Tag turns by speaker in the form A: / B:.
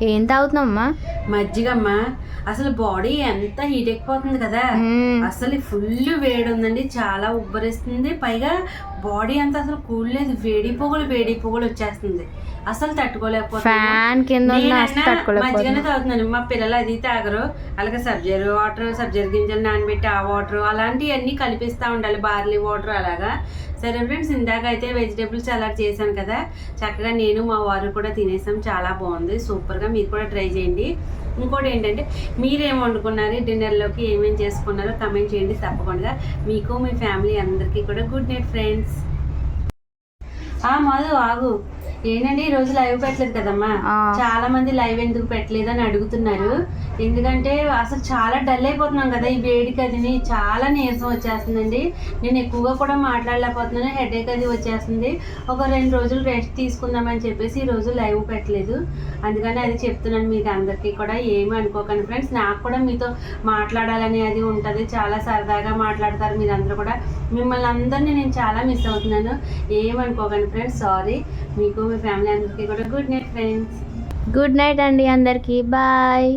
A: ఏం తాగుతున్నావమ్మా?
B: మజ్జిగమ్మా. అసలు బాడీ ఎంత హీట్ ఎక్కిపోతుంది కదా, అసలు ఫుల్ వేడి ఉందండి, చాలా ఉబ్బరిస్తుంది. పైగా బాడీ అంతా అసలు కూల్ లేదు, వేడి పొగలు వచ్చేస్తుంది, అసలు తట్టుకోలేకపోతున్నాను. మజ్జిగనే తాగుతున్నాను. మా పిల్లలు అది తాగరు, అలాగే సబ్జర్ గింజలు నానబెట్టి ఆ వాటర్ అలాంటివన్నీ కలిపిస్తూ ఉండాలి, బార్లీ వాటర్ అలాగా. సరే ఫ్రెండ్స్, ఇందాక అయితే వెజిటేబుల్స్ సలాడ్ చేశాను కదా, చక్కగా నేను మా వారు కూడా తినేసాం, చాలా బాగుంది, సూపర్గా. మీరు కూడా ట్రై చేయండి. ఇంకోటి ఏంటంటే, మీరేం వండుకున్నారు, డిన్నర్లోకి ఏమేమి చేసుకున్నారో కమెంట్ చేయండి తప్పకుండా. మీకు మీ ఫ్యామిలీ అందరికీ కూడా గుడ్ నైట్ ఫ్రెండ్స్. మధు ఆగు, ఏంటంటే ఈ రోజు లైవ్ పెట్టలేదు కదమ్మా, చాలా మంది లైవ్ ఎందుకు పెట్టలేదు అని అడుగుతున్నారు. ఎందుకంటే అసలు చాలా డల్ అయిపోతున్నాం కదా ఈ వేడికి, అది చాలా నీరసం వచ్చేస్తుందండి. నేను ఎక్కువగా కూడా మాట్లాడలేకపోతున్నాను, హెడేక్ అది వచ్చేస్తుంది. ఒక 2 రోజులు రెస్ట్ తీసుకుందామని చెప్పేసి ఈ రోజు లైవ్ పెట్టలేదు. అందుకని అది చెప్తున్నాను మీకు అందరికీ కూడా, ఏమి అనుకోకండి ఫ్రెండ్స్. నాకు కూడా మీతో మాట్లాడాలని అది ఉంటుంది, చాలా సరదాగా మాట్లాడతారు మీరందరూ కూడా. మిమ్మల్ని అందరినీ నేను చాలా మిస్ అవుతున్నాను, ఏమనుకోకండి ఫ్రెండ్స్, సారీ. మీకు మీ ఫ్యామిలీ అందరికీ కూడా good night friends.
A: Good night అండి అందరికీ, బాయ్.